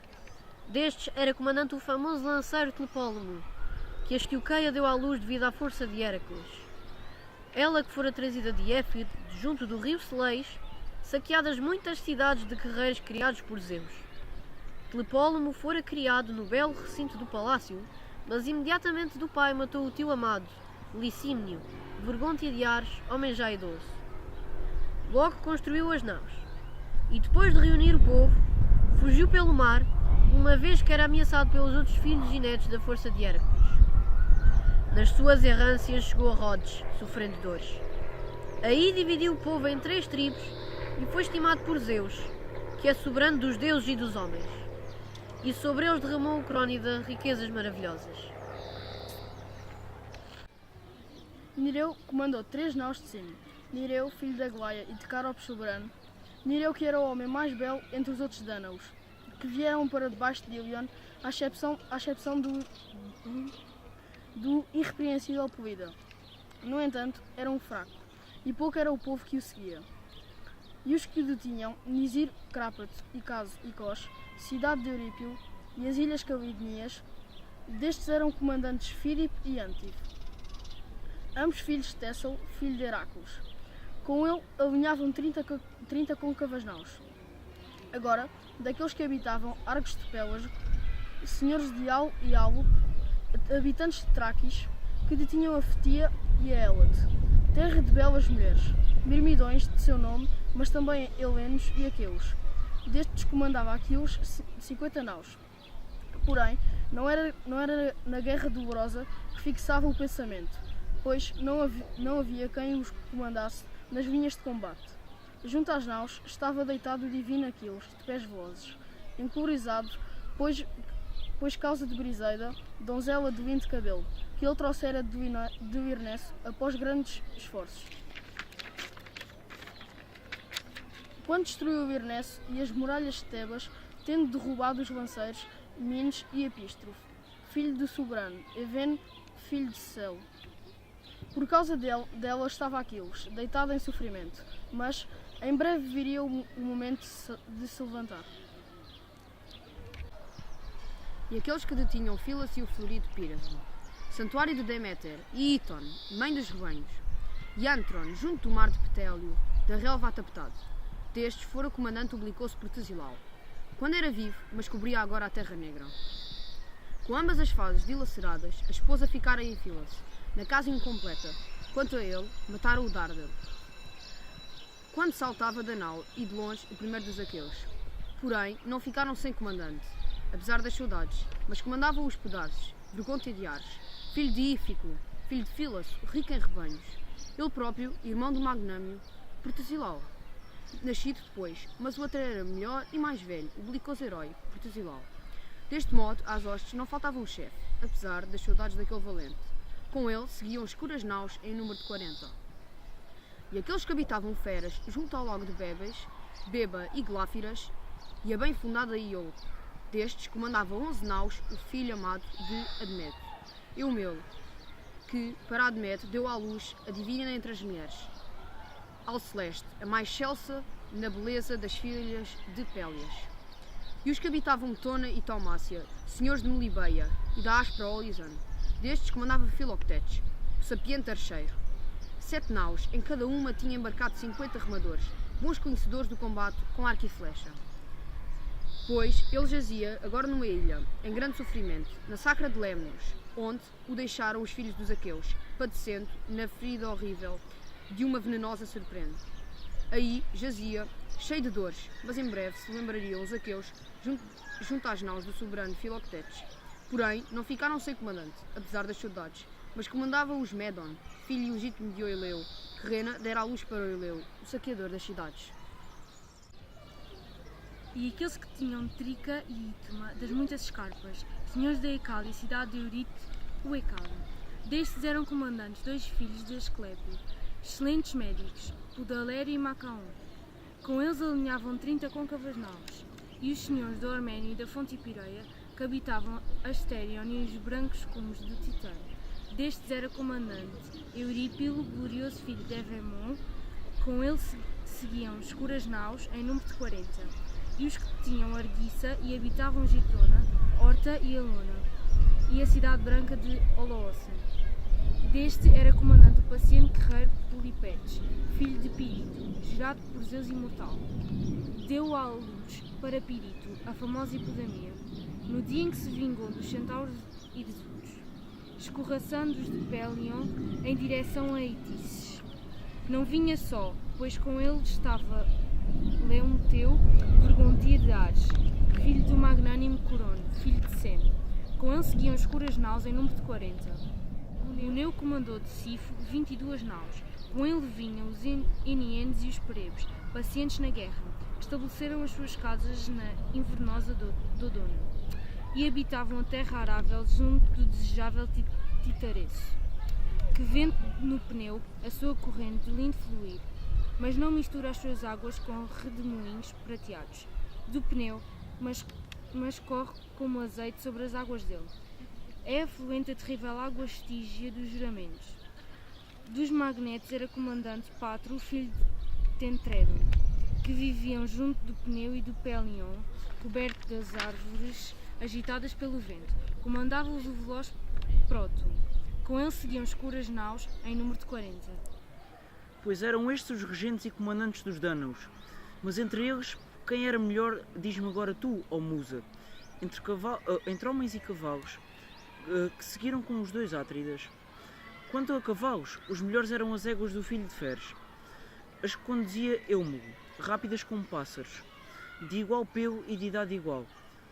Destes era comandante o famoso lanceiro Tlepólemo, que a Estioqueia deu à luz devido à força de Hércules. Ela que fora trazida de Éfide, junto do rio Seleix, saqueadas muitas cidades de guerreiros criados por Zeus. Tlepólemo fora criado no belo recinto do palácio, mas imediatamente do pai matou o tio amado, Licímnio, Vergontia de Ares, homem já idoso. Logo construiu as naus, e depois de reunir o povo, fugiu pelo mar, uma vez que era ameaçado pelos outros filhos e netos da força de Hércules. Nas suas errâncias chegou a Rodes, sofrendo dores. Aí dividiu o povo em 3 tribos e foi estimado por Zeus, que é soberano dos deuses e dos homens. E sobre eles derramou o Crónida riquezas maravilhosas. Nireu comandou 3 naus de cima. Nireu, filho de Aglaia e de Carope soberano. Nireu que era o homem mais belo entre os outros Dânaos, que vieram para debaixo de Ilion, à exceção do irrepreensível Polida. No entanto, era um fraco, e pouco era o povo que o seguia. E os que o detinham, Nizir, Crápato, Icaso e Cos, cidade de Eurípio, e as ilhas Calidnias, destes eram comandantes Fíripe e Antíf, ambos filhos de Téssel, filho de Herácles. Com ele alinhavam 30 côncavas naus. Agora, daqueles que habitavam Argos de Pélago, senhores de Al e Alup, habitantes de Traquis, que detinham a Fetia e a Hélade, terra de belas mulheres, mirmidões de seu nome, mas também helenos e aqueus. Destes comandava Aquiles 50 naus. Porém, não era na guerra dolorosa que fixava o pensamento, pois não havia quem os comandasse nas linhas de combate. Junto às naus estava deitado o divino Aquiles, de pés velozes, encorizado, pois causa de Briseida, donzela de lindo cabelo, que ele trouxera de Lirnesso após grandes esforços. Quando destruiu Lirnesso e as muralhas de Tebas, tendo derrubado os lanceiros Mines e Epístrofe, filho do soberano, Eveno, filho de Celo. Por causa dela estava Aquiles, deitado em sofrimento, mas em breve viria o momento de se levantar. e aqueles que detinham Filas e o florido Píramo, santuário de Deméter, e Iton, mãe dos rebanhos, e Antron, junto do mar de Petélio, da relva atapetado. Destes fora o comandante o belicoso por Tesilau, quando era vivo, mas cobria agora a terra negra. Com ambas as fases dilaceradas, a esposa ficara em Filas, na casa incompleta. Quanto a ele, mataram o Dárdel, quando saltava da nau e de longe o primeiro dos aqueus. Porém, não ficaram sem comandante, apesar das saudades, mas comandavam os pedaços, Vergonte de Ares, filho de Ífico, filho de Filas, rico em rebanhos, ele próprio, irmão do Magnâmio, por Tesilau, nascido depois, mas o outro era melhor e mais velho, o belicoso herói, por Tesilau. Deste modo, às hostes não faltava um chefe, apesar das saudades daquele valente. Com ele seguiam escuras naus em número de 40. E aqueles que habitavam feras junto ao lago de Bebes, Beba e Gláfiras, e a bem fundada Iol. Destes comandava 11 naus o filho amado de Admeto, Eumeu, que, para Admeto, deu à luz a divina entre as mulheres, Alceleste, a mais excelsa na beleza das filhas de Pélias. E os que habitavam Tona e Taumácia, senhores de Melibeia e da áspera Olizane. Destes comandava Filoctetes, o sapiente archeiro. 7 naus, em cada uma tinha embarcado 50 remadores, bons conhecedores do combate com arco e flecha. Pois ele jazia agora numa ilha, em grande sofrimento, na sacra de Lemnos, onde o deixaram os filhos dos aqueus, padecendo na ferida horrível de uma venenosa serpente. Aí jazia, cheio de dores, mas em breve se lembrariam os aqueus junto às naus do soberano Filoctetes. Porém, não ficaram sem comandante, apesar das saudades, mas comandavam os Medon, filho legítimo de Oileu, que Rena dera à luz para Oileu, o saqueador das cidades. E aqueles que tinham Trica e Itma, das muitas escarpas, senhores da Ecália, cidade de Eurite, o Ecália. Destes eram comandantes 2 filhos de Asclépio, excelentes médicos, Pudalério e Macaon. Com eles alinhavam 30 côncavas naus, e os senhores da Orménia e da Fonte Pireia, que habitavam Asterion e os brancos cumes do Titã. Destes era comandante Eurípilo, glorioso filho de Evemon. Com ele seguiam escuras naus, em número de 40, e os que tinham Arguiça e habitavam Gitona, Horta e Elona, e a cidade branca de Oloosa. Deste era comandante o paciente guerreiro Polipetes, filho de Pirito, gerado por Zeus imortal. Deu à luz para Pirito a famosa Hipodamia, no dia em que se vingou dos centauros e dos outros, escorraçando-os de Pélion em direção a Eitices. Não vinha só, pois com ele estava Leonteu, Vergontia de Ares, filho do magnânimo Corone, filho de Sem. Com ele seguiam escuras naus em número de 40. Luneu comandou de Sifo 22 naus. Com ele vinham os Enienses e os Perebes, pacientes na guerra, que estabeleceram as suas casas na invernosa Dodona, e habitavam a terra arável junto do desejável Titareço, que vende no pneu a sua corrente de lindo fluir, mas não mistura as suas águas com redemoinhos prateados do pneu, mas corre como azeite sobre as águas dele. É afluente a terrível água estígia dos juramentos. Dos magnetos era comandante Patro, filho de Tentredon, que viviam junto do pneu e do Pélion, coberto das árvores agitadas pelo vento. Comandava-os o veloz Proto. Com ele seguiam escuras naus em número de 40. Pois eram estes os regentes e comandantes dos Dânaos. Mas entre eles, quem era melhor, diz-me agora tu, ó Musa, entre homens e cavalos, que seguiram com os 2 Átridas. Quanto a cavalos, os melhores eram as éguas do filho de Feres, as que conduzia Eumulo, rápidas como pássaros, de igual pelo e de idade igual,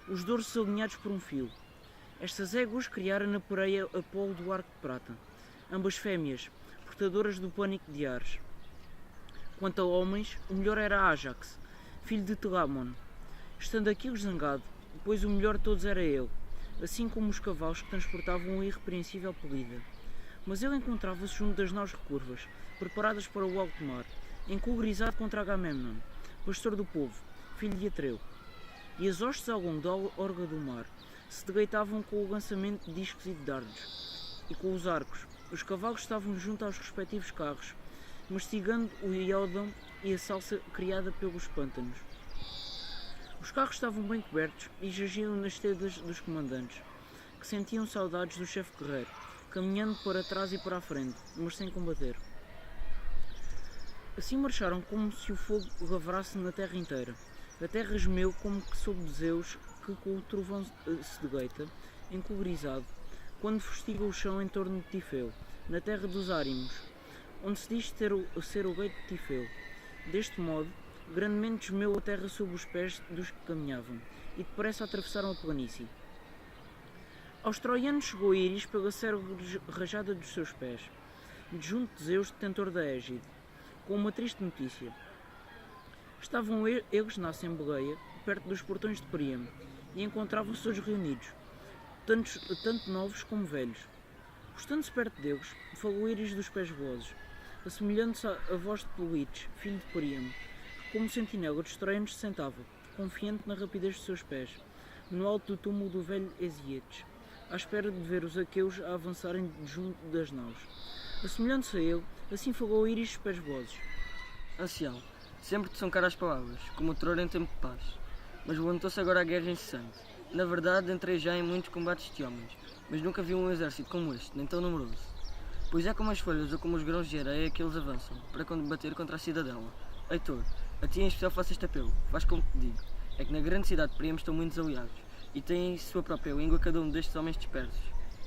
os dorsos alinhados por um fio. Estas éguas criaram na Poreia Apolo do arco de prata, ambas fêmeas, portadoras do pânico de Ares. Quanto a homens, o melhor era Ajax, filho de Telamon, estando Aquiles zangado, pois o melhor de todos era ele, assim como os cavalos que transportavam a irrepreensível Polida. Mas ele encontrava-se junto das naus recurvas, preparadas para o alto mar, encolgerizado contra Agamemnon, pastor do povo, filho de Atreu. E as hostes ao longo da orga do mar se degaitavam com o lançamento de discos e de dardos, e com os arcos. Os cavalos estavam junto aos respectivos carros, mastigando o iódão e a salsa criada pelos pântanos. Os carros estavam bem cobertos e jaziam nas tendas dos comandantes, que sentiam saudades do chefe guerreiro, caminhando para trás e para a frente, mas sem combater. Assim marcharam como se o fogo lavrasse na terra inteira. A terra gemeu como que sob Zeus, que com o trovão se degueita, encolherizado, quando fustiga o chão em torno de Tifeu, na terra dos Árimos, onde se diz ser o rei de Tifeu. Deste modo, grandemente gemeu a terra sob os pés dos que caminhavam, e depressa atravessaram a planície. Aos troianos chegou Íris pela célebre rajada dos seus pés, de junto de Zeus, detentor da égide, com uma triste notícia. Estavam eles na Assembleia, perto dos portões de Príamo, e encontravam-se todos reunidos, tanto novos como velhos. Postando-se perto deles, falou Íris dos pés velozes, assemelhando-se à voz de Polites, filho de Príamo, que como sentinela dos troianos se sentava, confiante na rapidez de seus pés, no alto do túmulo do velho Hesíates, à espera de ver os aqueus a avançarem junto das naus. Assemelhando-se a ele, assim falou Íris dos pés velozes. Ancião, sempre te são caras palavras, como outrora em tempo de paz. Mas levantou-se agora a guerra incessante. Na verdade, entrei já em muitos combates de homens, mas nunca vi um exército como este, nem tão numeroso. Pois é como as folhas ou como os grãos de areia que eles avançam, para combater contra a cidadela. Heitor, a ti em especial faço este apelo, faz como te digo. É que na grande cidade de Príamo estão muitos aliados, e têm em sua própria língua cada um destes homens dispersos.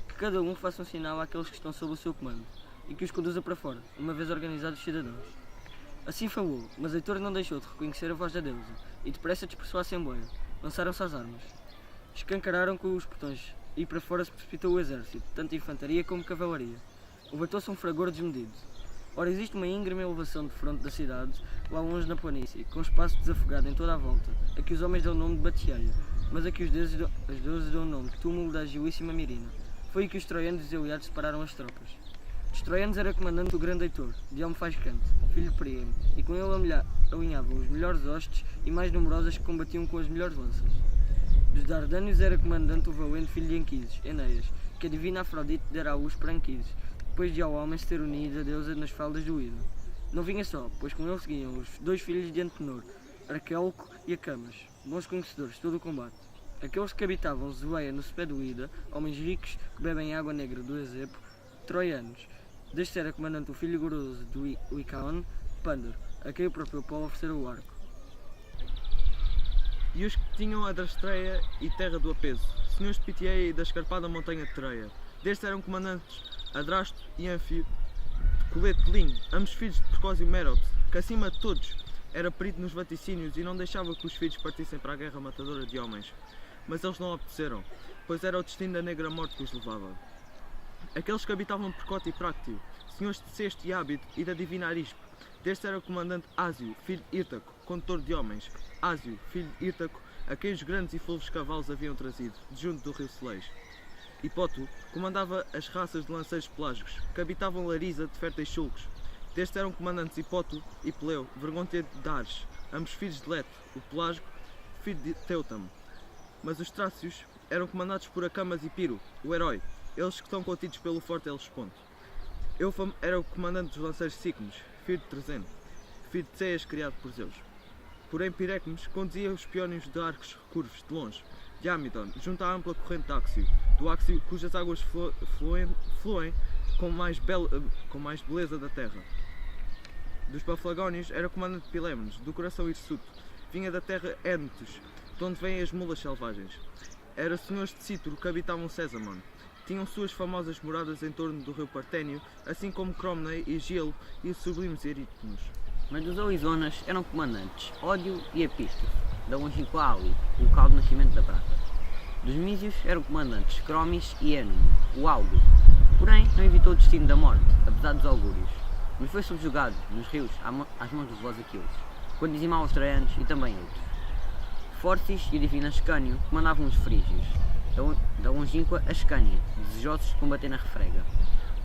Que cada um faça um sinal àqueles que estão sob o seu comando, e que os conduza para fora, uma vez organizados os cidadãos. Assim falou, mas Heitor não deixou de reconhecer a voz da deusa, e depressa dispersou a assembleia. Lançaram-se às armas. Escancararam com os portões, e para fora se precipitou o exército, tanto infantaria como cavalaria. Levantou-se um fragor desmedido. Ora, existe uma íngreme elevação de fronte da cidade, lá longe na planície, com espaço desafogado em toda a volta, a que os homens dão o nome de Batieia, mas a que os deuses dão o nome de túmulo da agilíssima Mirina. Foi aí que os troianos e os aliados separaram as tropas. Dos troianos era comandante o grande Heitor, de Elmo Faiscante, filho de Príamo, e com ele alinhavam os melhores hostes e mais numerosas que combatiam com as melhores lanças. Dos Dardânios era comandante o valente filho de Anquises, Enéas, que a divina Afrodite dera à luz para Anquises, depois de ao homem se ter unido a deusa nas faldas do Ida. Não vinha só, pois com ele seguiam os dois filhos de Antenor, Arquelco e Acamas, bons conhecedores de todo o combate. Aqueles que habitavam Zoeia no sopé do Ida, homens ricos que bebem água negra do Esepo, troianos. Deste era comandante o filho glorioso do Icaon, Pândaro, a quem o próprio Apolo oferecera o arco. E os que tinham a Drastreia e terra do Apeso, senhores de Pitieia e da escarpada montanha de Treia. Destes eram comandantes Adrasto e Anfio, de colete de linho, ambos filhos de Procósio Merote, que acima de todos era perito nos vaticínios e não deixava que os filhos partissem para a guerra matadora de homens. Mas eles não obedeceram, pois era o destino da negra morte que os levava. Aqueles que habitavam Percote e Práctio, senhores de Cesto e Ábito e da divina Arispe. Deste era o comandante Ásio, filho de Írtaco, condutor de homens. Ásio, filho de Írtaco, a quem os grandes e fulvos cavalos haviam trazido, de junto do rio Selês. Hipoto comandava as raças de lanceiros pelágicos, que habitavam Larisa de férteis sulcos. Destes eram comandantes Hipoto e Peleu, vergonha de Dares, ambos filhos de Leto, o Pelágico, filho de Teutamo. Mas os Trácios eram comandados por Acamas e Piro, o herói, eles que estão contidos pelo forte Helesponto. Eufamo era o comandante dos lanceiros Cicnos, filho de Trezeno, filho de Ceias criado por Zeus. Porém Pirecmes conduzia os peónios de arcos recurvos de longe, de Amidon, junto à ampla corrente do Áxio, cujas águas fluem com mais beleza da terra. Dos Paflagónios era comandante Pilémenes, do coração hirsuto, vinha da terra Énetos, de onde vêm as mulas selvagens. Era senhores de Cítoro que habitavam Sésamon. Tinham suas famosas moradas em torno do rio Parténio, assim como Cromnei e Gelo e os sublimes Erítonos. Mas dos Alizonas eram comandantes Ódio e Epístrofe, da longínqua Ali, o local de nascimento da prata. Dos Mísios eram comandantes Cromis e Enum, o Augur. Porém, não evitou o destino da morte, apesar dos augúrios, mas foi subjugado nos rios às mãos dos velozes Aquiles, quando dizimava os troianos e também outros. Forcis e o divino Ascânio comandavam os frígios, da longínqua Ascânia, desejosos de combater na refrega.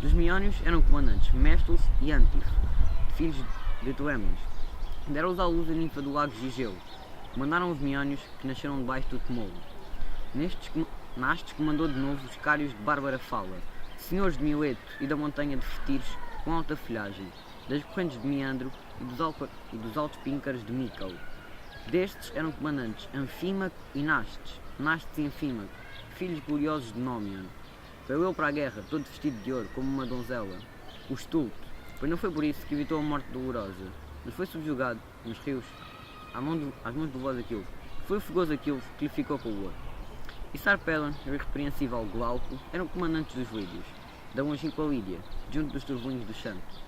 Dos Miónios eram comandantes Méstulos e Antifo, filhos de Tuémenes. Deram-os à luz a ninfa do lago Gigeu. Mandaram os Miónios, que nasceram debaixo do Temolo. Nastes comandou de novo os Cários de Bárbara Fala, senhores de Mileto e da montanha de Fetires com alta folhagem, das correntes de Meandro e dos altos píncaros de Mícalo. Destes eram comandantes Anfímaco e Nastes e Anfímaco, filhos gloriosos de Nómion. Saiu ele para a guerra, todo vestido de ouro, como uma donzela, o Estulto, pois não foi por isso que evitou a morte dolorosa, mas foi subjugado nos rios às mãos do voz Aquilvo. Foi o fogoso Aquilvo que lhe ficou com o ouro. E Sarpedon e o irrepreensível Glauco eram comandantes dos Lídios, da longínqua Lídia, junto dos turbulinhos dos santos.